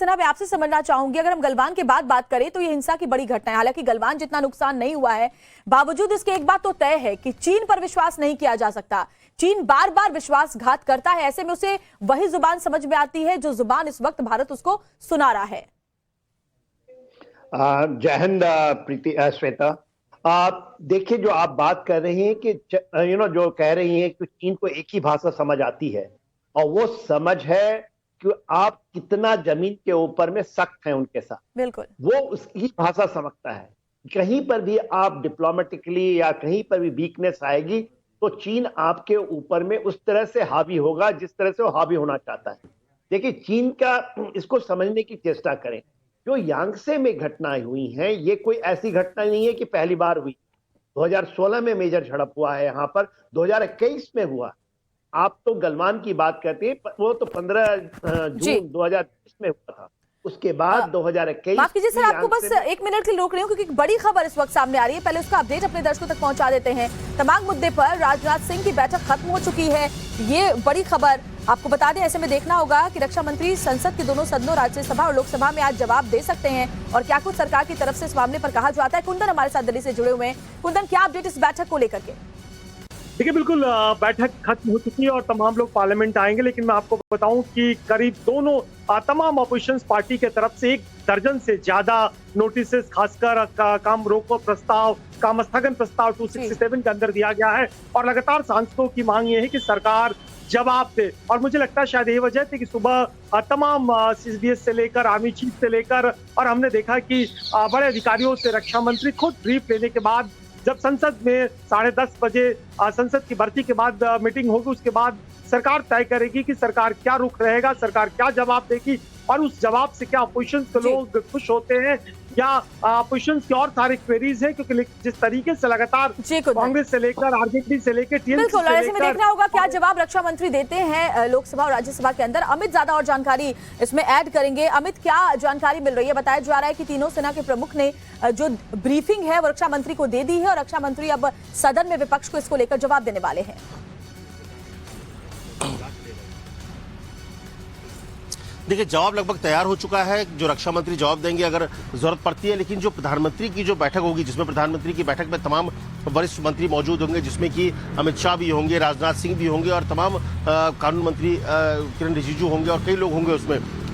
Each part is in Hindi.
सिन्हा, मैं आपसे समझना चाहूंगी, अगर हम गलवान के बाद बात करें तो ये हिंसा की बड़ी घटना है। हालांकि गलवान जितना नुकसान नहीं हुआ है, बावजूद इसके एक बात तो तय है कि चीन पर विश्वास नहीं किया जा सकता। चीन बार बार विश्वासघात करता है, ऐसे में उसे वही जुबान समझ में आती है जो जुबान इस वक्त भारत उसको सुना रहा है। जय हिंद प्रीति, श्वेता। आप देखिए, जो आप बात कर रही हैं कि जो कह रही हैं कि चीन को एक ही भाषा समझ आती है, और वो समझ है कि आप कितना जमीन के ऊपर में सख्त हैं उनके साथ, बिल्कुल वो उसकी भाषा समझता है। कहीं पर भी आप डिप्लोमेटिकली या कहीं पर भी वीकनेस आएगी तो चीन आपके ऊपर में उस तरह से हावी होगा जिस तरह से वो हावी होना चाहता है। देखिए, चीन का इसको समझने की चेष्टा करें। जो यांगसे में घटनाएं हुई हैं, ये कोई ऐसी घटना नहीं है कि पहली बार हुई। 2016 में मेजर झड़प हुआ है यहाँ पर, 2021 में हुआ। आप तो गलवान की बात करते हैं, वो तो 15 जून 2020 में हुआ था। उसके बाद 2021। माफ कीजिए सर, आपको बस एक मिनट के लिए रोक रही हूँ क्योंकि एक बड़ी खबर इस वक्त सामने आ रही है। पहले उसका अपडेट अपने दर्शकों तक पहुंचा देते हैं। तमाम मुद्दे पर राजनाथ सिंह की बैठक खत्म हो चुकी है, ये बड़ी खबर आपको बता दें। ऐसे में देखना होगा कि रक्षा मंत्री संसद के दोनों सदनों, राज्यसभा और लोकसभा में आज जवाब दे सकते हैं और क्या कुछ सरकार की तरफ से इस मामले पर कहा जाता है। कुंदन हमारे साथ दिल्ली से जुड़े हुए हैं। कुंदन, क्या अपडेट इस बैठक को लेकर के? देखिए, बिल्कुल बैठक खत्म हो चुकी है और तमाम लोग पार्लियामेंट आएंगे, लेकिन मैं आपको बताऊं कि करीब तमाम अपोजिशन पार्टी के तरफ से 1 दर्जन से ज्यादा नोटिस, खासकर काम रोको प्रस्ताव, काम स्थगन प्रस्ताव 267 के अंदर दिया गया है। और लगातार सांसदों की मांग ये है कि सरकार जवाब दे। और मुझे लगता है शायद ये वजह थी कि सुबह तमाम CDS से लेकर आर्मी चीफ से लेकर, और हमने देखा कि बड़े अधिकारियों से रक्षा मंत्री खुद ब्रीफ लेने के बाद, जब संसद में 10:30 बजे संसद की भर्ती के बाद मीटिंग होगी, उसके बाद सरकार तय करेगी कि सरकार क्या रुख रहेगा, सरकार क्या जवाब देगी, और उस जवाब से क्या अपोजिशन के लोग खुश होते हैं या अपोजिशन की और सारी क्वेरीज है। क्योंकि जिस तरीके से लगातार कांग्रेस से लेकर आरजेडी से लेकर टीएमसी से लेकर, ऐसे में देखना होगा क्या जवाब रक्षा मंत्री देते हैं लोकसभा और राज्यसभा के अंदर। अमित ज्यादा और जानकारी इसमें ऐड करेंगे। अमित, क्या जानकारी मिल रही है? बताया जा रहा है कि तीनों सेना के प्रमुख ने जो ब्रीफिंग है वो रक्षा मंत्री को दे दी है और रक्षा मंत्री अब सदन में विपक्ष को इसको लेकर जवाब देने वाले हैं। देखिए, जवाब लगभग तैयार हो चुका है। जो रक्षा मंत्री जवाब देंगे अगर जरूरत पड़ती है, लेकिन जो प्रधानमंत्री की जो बैठक होगी, जिसमें प्रधानमंत्री की बैठक में तमाम वरिष्ठ मंत्री मौजूद होंगे, जिसमें कि अमित शाह भी होंगे, राजनाथ सिंह भी होंगे और तमाम कानून मंत्री किरण रिजिजू होंगे और कई लोग होंगे।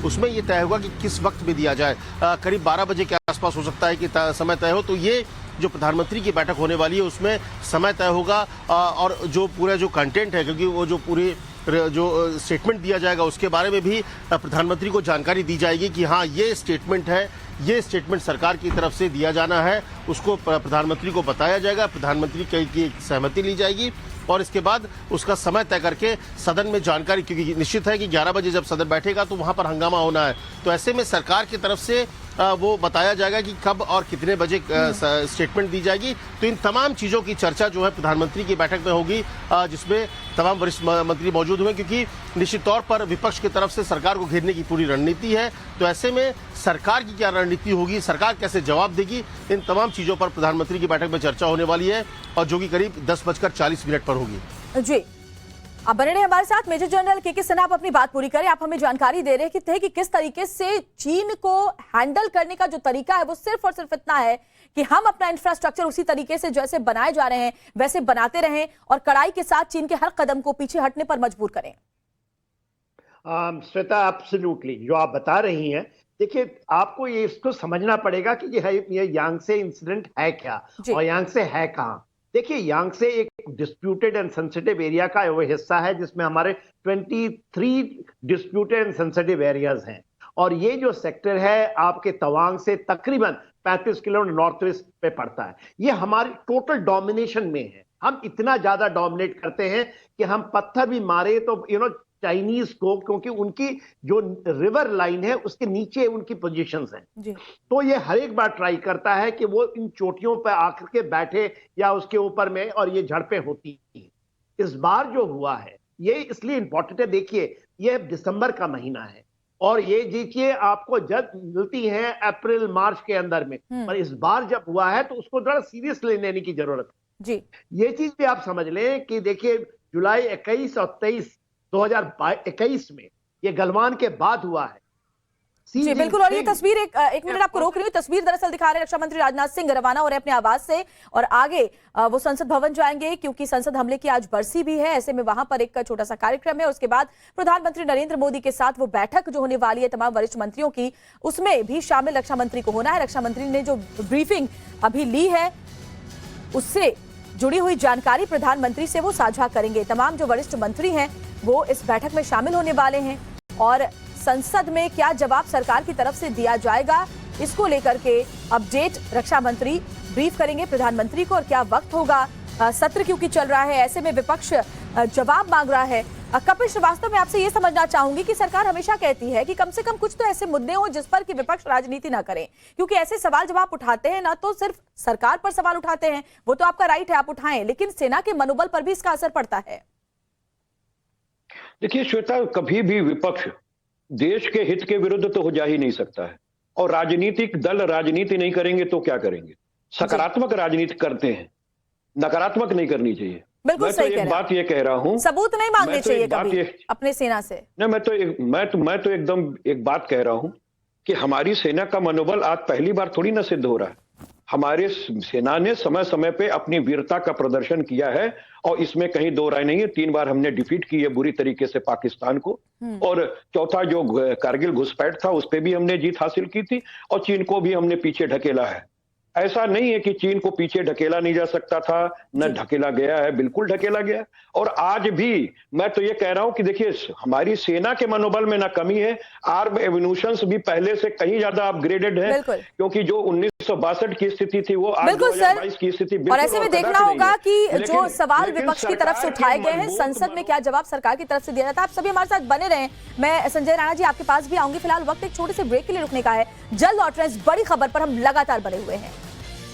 उसमें ये तय होगा कि किस वक्त में दिया जाए। करीब 12 बजे के आसपास हो सकता है कि समय तय हो। तो ये जो प्रधानमंत्री की बैठक होने वाली है उसमें समय तय होगा, और जो पूरा जो कंटेंट है, क्योंकि वो जो पूरी जो स्टेटमेंट दिया जाएगा उसके बारे में भी प्रधानमंत्री को जानकारी दी जाएगी कि हाँ, ये स्टेटमेंट है, ये स्टेटमेंट सरकार की तरफ से दिया जाना है, उसको प्रधानमंत्री को बताया जाएगा, प्रधानमंत्री की सहमति ली जाएगी और इसके बाद उसका समय तय करके सदन में जानकारी, क्योंकि निश्चित है कि 11 बजे जब सदन बैठेगा तो वहां पर हंगामा होना है। तो ऐसे में सरकार की तरफ से वो बताया जाएगा कि कब और कितने बजे स्टेटमेंट दी जाएगी। तो इन तमाम चीज़ों की चर्चा जो है प्रधानमंत्री की बैठक में होगी, जिसमें तमाम वरिष्ठ मंत्री मौजूद हुए, क्योंकि निश्चित तौर पर विपक्ष की तरफ से सरकार को घेरने की पूरी रणनीति है। तो ऐसे में सरकार की क्या रणनीति होगी, सरकार कैसे जवाब देगी, इन तमाम चीज़ों पर प्रधानमंत्री की बैठक में चर्चा होने वाली है, और जो कि करीब 10:40 पर होगी। जी, अब बने रहे हमारे साथ। मेजर जनरल के सिन्हा, आप अपनी बात पूरी करें। आप हमें जानकारी दे रहे थे कि किस तरीके से चीन को हैंडल करने का जो तरीका है वो सिर्फ और सिर्फ इतना है कि हम अपना इंफ्रास्ट्रक्चर उसी तरीके से जैसे बनाए जा रहे हैं वैसे बनाते रहें और कड़ाई के साथ चीन के हर कदम को पीछे हटने पर मजबूर करें। श्वेता, एब्सोल्युटली जो आप बता रही हैं। देखिए, आपको ये इसको समझना पड़ेगा कि ये यांगसे इंसिडेंट है क्या और यांगसे है कहाँ। देखिए, यांगसे एक डिस्प्यूटेड एंड सेंसिटिव एरिया का वो हिस्सा है जिसमें हमारे 23 डिस्प्यूटेड एंड सेंसिटिव एरियाज हैं, और ये जो सेक्टर है आपके तवांग से तकरीबन 35 किलोमीटर नॉर्थ ईस्ट पे पड़ता है। ये हमारी टोटल डोमिनेशन में है। हम इतना ज्यादा डोमिनेट करते हैं कि हम पत्थर भी मारे तो चाइनीज को, क्योंकि उनकी जो रिवर लाइन है उसके नीचे उनकी पोजीशंस हैं, तो ये हर एक बार ट्राई करता है कि वो इन चोटियों पर आकर के बैठे या उसके ऊपर में, और ये झड़पें होती हैं। इस बार जो हुआ है ये इसलिए इंपॉर्टेंट है। देखिए, ये दिसंबर का महीना है और ये देखिए आपको जब मिलती है अप्रैल मार्च के अंदर में, पर इस बार जब हुआ है तो उसको थोड़ा सीरियस लेने की जरूरत है। जी, ये चीज भी आप समझ लें कि देखिए, जुलाई 21 और 23 2021 में ये गलवान के बाद हुआ है, जी बिल्कुल। और ये तस्वीर एक मिनट आपको रोक रही हूँ। तस्वीर दरअसल दिखा रहे हैं रक्षा मंत्री राजनाथ सिंह रवाना हो रहे अपने आवास से और आगे वो संसद भवन जाएंगे क्योंकि संसद हमले की आज बरसी भी है। ऐसे में वहां पर एक छोटा सा कार्यक्रम है। उसके बाद प्रधानमंत्री नरेंद्र मोदी के साथ वो बैठक जो होने वाली है तमाम वरिष्ठ मंत्रियों की, उसमें भी शामिल रक्षा मंत्री को होना है। रक्षा मंत्री ने जो ब्रीफिंग अभी ली है उससे जुड़ी हुई जानकारी प्रधानमंत्री से वो साझा करेंगे। तमाम जो वरिष्ठ मंत्री हैं वो इस बैठक में शामिल होने वाले हैं और संसद में क्या जवाब सरकार की तरफ से दिया जाएगा इसको लेकर के अपडेट रक्षा मंत्री ब्रीफ करेंगे प्रधानमंत्री को। और क्या वक्त होगा, सत्र क्योंकि चल रहा है, ऐसे में विपक्ष जवाब मांग रहा है। कपिल श्रीवास्तव, मैं आपसे ये समझना चाहूंगी कि सरकार हमेशा कहती है कि कम से कम कुछ तो ऐसे मुद्दे हो जिस पर कि विपक्ष राजनीति ना करे, क्योंकि ऐसे सवाल जब आप उठाते हैं ना तो सिर्फ सरकार पर सवाल उठाते हैं, वो तो आपका राइट है, आप उठाएं, लेकिन सेना के मनोबल पर भी इसका असर पड़ता है। देखिए श्वेता, कभी भी विपक्ष देश के हित के विरुद्ध तो हो जा ही नहीं सकता है, और राजनीतिक दल राजनीति नहीं करेंगे तो क्या करेंगे? सकारात्मक राजनीति करते हैं, नकारात्मक नहीं करनी चाहिए। बिल्कुल मैं सही तो कह एक रहे हैं। बात ये कह रहा हूं, सबूत नहीं मांगने चाहिए कभी अपने सेना से। नहीं, मैं तो एकदम एक बात कह रहा हूं कि हमारी सेना का मनोबल आज पहली बार थोड़ी ना सिद्ध हो रहा है। हमारे सेना ने समय समय पे अपनी वीरता का प्रदर्शन किया है और इसमें कहीं दो राय नहीं है। 3 बार हमने डिफीट की है बुरी तरीके से पाकिस्तान को, और चौथा जो कारगिल घुसपैठ था उस पर भी हमने जीत हासिल की थी, और चीन को भी हमने पीछे ढकेला है। ऐसा नहीं है कि चीन को पीछे ढकेला नहीं जा सकता था, न ढकेला गया है, बिल्कुल ढकेला गया। और आज भी मैं तो ये कह रहा हूं कि देखिए हमारी सेना के मनोबल में ना कमी है, आर्म एविन्यूशंस भी पहले से कहीं ज्यादा अपग्रेडेड है, क्योंकि जो 1962 की स्थिति थी वो आज 2022 की स्थिति। और ऐसे में देखना होगा कि जो सवाल विपक्ष की तरफ से उठाए गए हैं संसद में क्या जवाब सरकार की तरफ से दिया जाता है। आप सभी हमारे साथ बने रहें। मैं संजय राणा जी आपके पास भी आऊंगी। फिलहाल वक्त एक छोटे से ब्रेक के लिए रुकने का है, जल्द लौट रहे हैं। इस बड़ी खबर पर हम लगातार बने हुए हैं।